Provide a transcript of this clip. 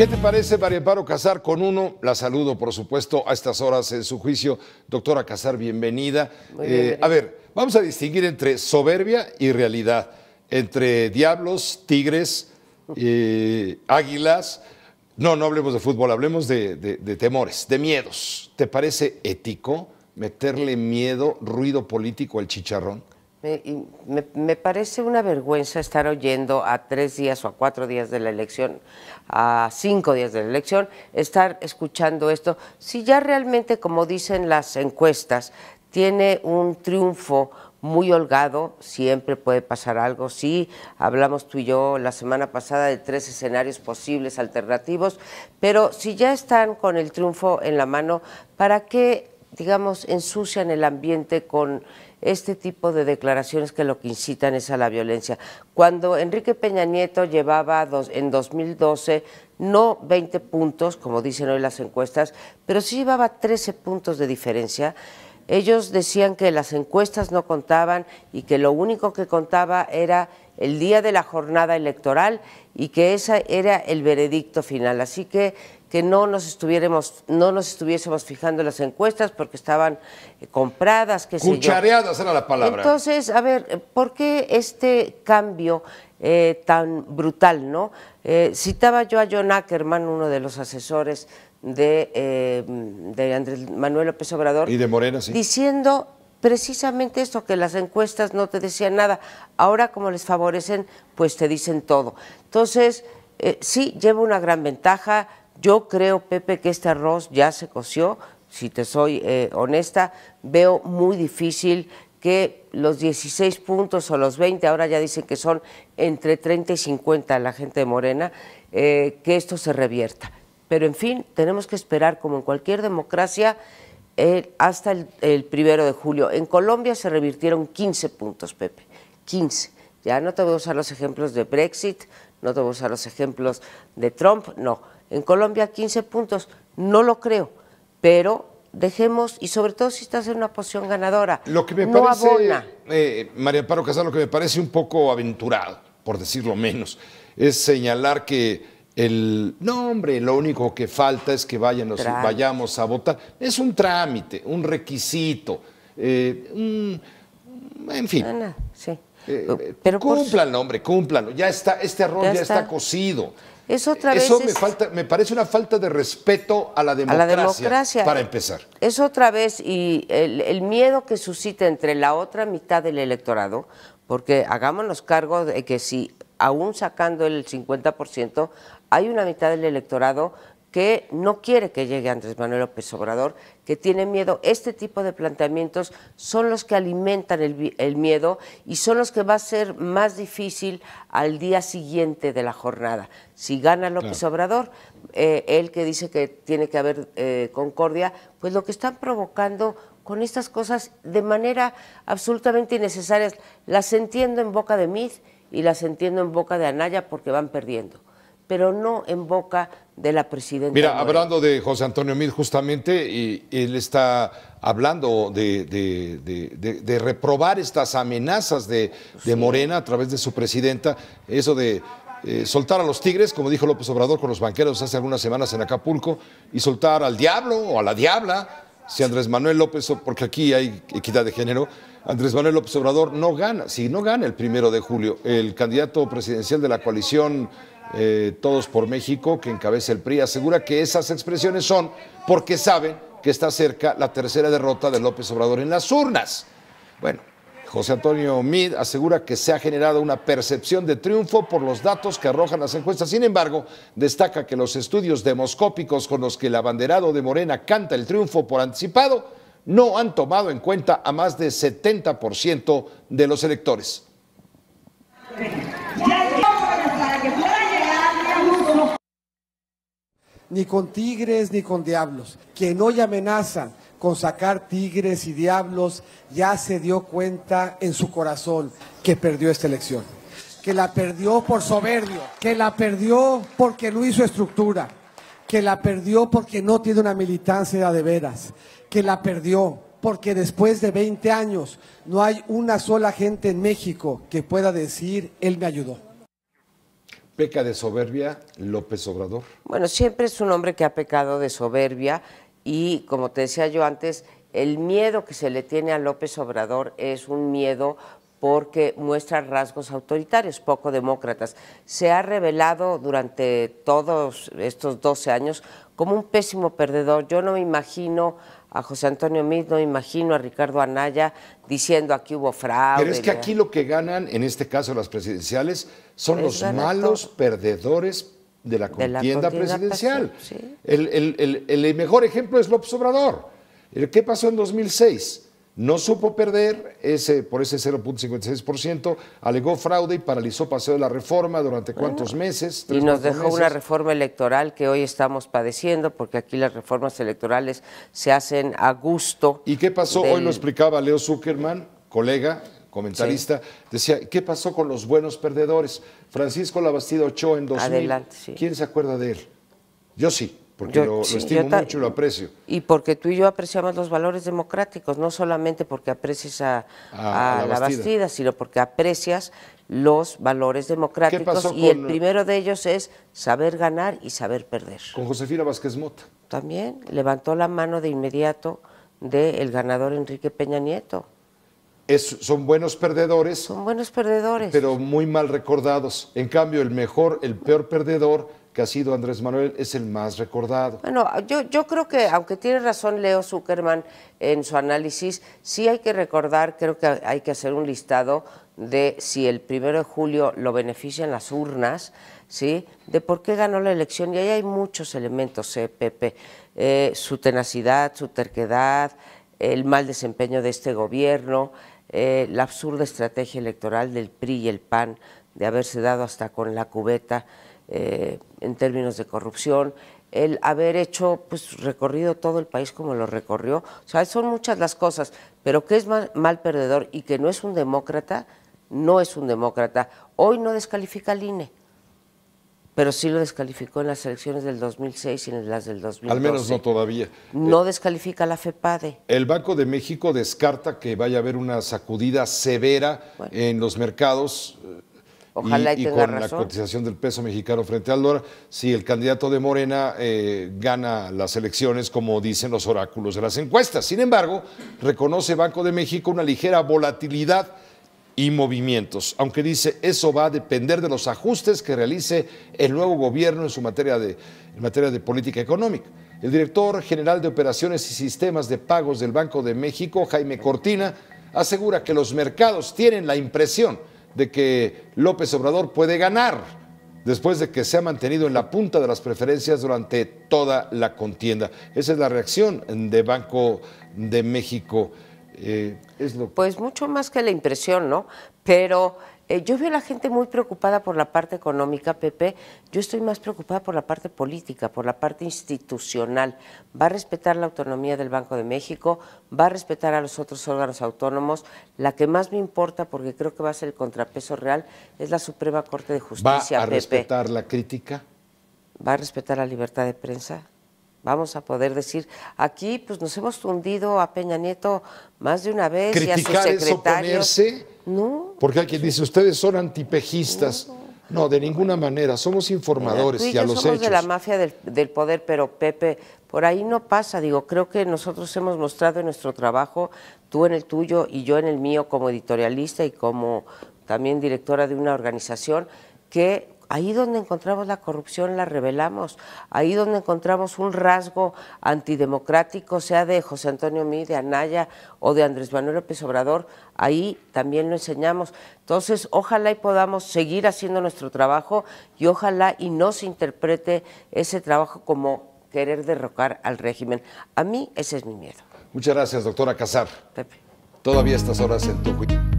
¿Qué te parece, María Amparo Casar? Con uno, la saludo, por supuesto, a estas horas en su juicio. Doctora Casar, bienvenida. A ver, vamos a distinguir entre soberbia y realidad, entre diablos, tigres, águilas. No hablemos de fútbol, hablemos de temores, de miedos. ¿Te parece ético meterle miedo, ruido político al chicharrón? Me parece una vergüenza estar oyendo a 3 días o a 4 días de la elección, a 5 días de la elección, estar escuchando esto. Si ya realmente, como dicen las encuestas, tiene un triunfo muy holgado, siempre puede pasar algo. Sí, hablamos tú y yo la semana pasada de 3 escenarios posibles, alternativos, pero si ya están con el triunfo en la mano, ¿para qué, digamos, ensucian el ambiente con este tipo de declaraciones que lo que incitan es a la violencia? Cuando Enrique Peña Nieto llevaba en 2012 no 20 puntos, como dicen hoy las encuestas, pero sí llevaba 13 puntos de diferencia. Ellos decían que las encuestas no contaban y que lo único que contaba era el día de la jornada electoral y que ese era el veredicto final. Así que no nos estuviésemos fijando en las encuestas porque estaban compradas, qué sé yo. Cuchareadas era la palabra. Entonces, a ver, ¿por qué este cambio tan brutal, no? Citaba yo a John Ackerman, uno de los asesores de Andrés Manuel López Obrador. Y de Morena, sí. Diciendo precisamente esto, que las encuestas no te decían nada. Ahora, como les favorecen, pues te dicen todo. Entonces, sí, lleva una gran ventaja. Yo creo, Pepe, que este arroz ya se coció. Si te soy honesta, veo muy difícil que los 16 puntos o los 20, ahora ya dicen que son entre 30 y 50 la gente de Morena, que esto se revierta. Pero, en fin, tenemos que esperar, como en cualquier democracia, hasta el 1 de julio. En Colombia se revirtieron 15 puntos, Pepe, 15. Ya no te voy a usar los ejemplos de Brexit, no te voy a usar los ejemplos de Trump, no. En Colombia 15 puntos, no lo creo, pero dejemos, y sobre todo si estás en una posición ganadora, lo que me no parece, abona. María Amparo Casar, lo que me parece un poco aventurado, por decirlo menos, es señalar que no, hombre, lo único que falta es que vayamos a votar. Es un trámite, un requisito, en fin. Sí. Pero cúmplanlo, hombre, cúmplanlo. Ya está, este arroz ya está cocido. Eso me parece una falta de respeto a la democracia, para empezar. Es otra vez, y el miedo que suscita entre la otra mitad del electorado, porque hagámonos cargo de que si aún sacando el 50%, hay una mitad del electorado que no quiere que llegue Andrés Manuel López Obrador, que tiene miedo. Este tipo de planteamientos son los que alimentan el miedo y son los que va a ser más difícil al día siguiente de la jornada. Si gana López Obrador, él que dice que tiene que haber concordia, pues lo que están provocando con estas cosas de manera absolutamente innecesarias, las entiendo en boca de Meade y las entiendo en boca de Anaya porque van perdiendo, pero no en boca de la presidenta. Mira, hablando de José Antonio Meade justamente, y él está hablando de reprobar estas amenazas de Morena a través de su presidenta, eso de soltar a los tigres, como dijo López Obrador con los banqueros hace algunas semanas en Acapulco, y soltar al diablo o a la diabla, si Andrés Manuel López, porque aquí hay equidad de género, Andrés Manuel López Obrador no gana, si no gana el 1 de julio, el candidato presidencial de la coalición Todos por México, que encabeza el PRI, asegura que esas expresiones son porque saben que está cerca la tercera derrota de López Obrador en las urnas. Bueno, José Antonio Meade asegura que se ha generado una percepción de triunfo por los datos que arrojan las encuestas. Sin embargo, destaca que los estudios demoscópicos con los que el abanderado de Morena canta el triunfo por anticipado no han tomado en cuenta a más de 70% de los electores. Ni con tigres ni con diablos. Quien hoy amenaza con sacar tigres y diablos ya se dio cuenta en su corazón que perdió esta elección. Que la perdió por soberbio, que la perdió porque no hizo estructura, que la perdió porque no tiene una militancia de veras, que la perdió porque después de 20 años no hay una sola gente en México que pueda decir, él me ayudó. ¿Peca de soberbia López Obrador? Bueno, siempre es un hombre que ha pecado de soberbia y, como te decía yo antes, el miedo que se le tiene a López Obrador es un miedo porque muestra rasgos autoritarios, poco demócratas. Se ha revelado durante todos estos 12 años como un pésimo perdedor. Yo no me imagino a José Antonio Meade, no me imagino a Ricardo Anaya diciendo aquí hubo fraude. Pero es que aquí lo que ganan, en este caso las presidenciales, son Es los ganar malos todo. perdedores de la contienda presidencial. sí. El mejor ejemplo es López Obrador. ¿Qué pasó en 2006? No supo perder por ese 0.56%, alegó fraude y paralizó paseo de la reforma durante ¿cuántos meses? Y nos dejó una reforma electoral que hoy estamos padeciendo, porque aquí las reformas electorales se hacen a gusto. ¿Y qué pasó? Hoy lo explicaba Leo Zuckerman, colega, comentarista, decía, ¿qué pasó con los buenos perdedores? Francisco Labastida Ochoa en 2000. Adelante, sí. ¿Quién se acuerda de él? Yo sí, porque lo estimo mucho y lo aprecio. Y porque tú y yo apreciamos los valores democráticos, no solamente porque aprecies a Labastida, sino porque aprecias los valores democráticos y el primero de ellos es saber ganar y saber perder. Con Josefina Vázquez Mota. También levantó la mano de inmediato del ganador Enrique Peña Nieto. Son buenos perdedores. Son buenos perdedores. Pero muy mal recordados. En cambio, el peor perdedor que ha sido Andrés Manuel es el más recordado. Bueno, yo creo que, aunque tiene razón Leo Zuckerman en su análisis, sí hay que recordar, creo que hay que hacer un listado de si el 1 de julio lo benefician las urnas, ¿sí? De por qué ganó la elección, y ahí hay muchos elementos, Pepe, su tenacidad, su terquedad, el mal desempeño de este gobierno, la absurda estrategia electoral del PRI y el PAN de haberse dado hasta con la cubeta en términos de corrupción, el haber hecho, pues, recorrido todo el país como lo recorrió. O sea, son muchas las cosas, pero que es mal perdedor y que no es un demócrata, no es un demócrata. Hoy no descalifica al INE, pero sí lo descalificó en las elecciones del 2006 y en las del 2012. Al menos no todavía. No descalifica a la FEPADE. El Banco de México descarta que vaya a haber una sacudida severa en los mercados. Ojalá y tenga con razón. la cotización del peso mexicano frente al dólar, si el candidato de Morena gana las elecciones, como dicen los oráculos de las encuestas. Sin embargo, reconoce Banco de México una ligera volatilidad y movimientos, aunque dice eso va a depender de los ajustes que realice el nuevo gobierno en materia de política económica. El director general de Operaciones y Sistemas de Pagos del Banco de México, Jaime Cortina, asegura que los mercados tienen la impresión de que López Obrador puede ganar después de que se ha mantenido en la punta de las preferencias durante toda la contienda. Esa es la reacción de Banco de México. Pues mucho más que la impresión, ¿no? Pero yo veo a la gente muy preocupada por la parte económica, Pepe. Yo estoy más preocupada por la parte política, por la parte institucional. Va a respetar la autonomía del Banco de México, va a respetar a los otros órganos autónomos. La que más me importa, porque creo que va a ser el contrapeso real, es la Suprema Corte de Justicia, ¿Va a Pepe. respetar la crítica? ¿Va a respetar la libertad de prensa? Vamos a poder decir, aquí pues nos hemos hundido a Peña Nieto más de una vez y a sus secretarios. ¿Criticar es oponerse? No. Porque hay quien dice, ustedes son antipejistas. No, de ninguna manera, somos informadores Tú y y a yo los somos hechos. de la mafia del poder, pero Pepe, por ahí no pasa. Digo, creo que nosotros hemos mostrado en nuestro trabajo, tú en el tuyo y yo en el mío como editorialista y como también directora de una organización, que ahí donde encontramos la corrupción la revelamos, ahí donde encontramos un rasgo antidemocrático, sea de José Antonio Meade, de Anaya o de Andrés Manuel López Obrador, ahí también lo enseñamos. Entonces, ojalá y podamos seguir haciendo nuestro trabajo y ojalá y no se interprete ese trabajo como querer derrocar al régimen. A mí ese es mi miedo. Muchas gracias, doctora Casar. Pepe. Todavía estas horas en tu juicio.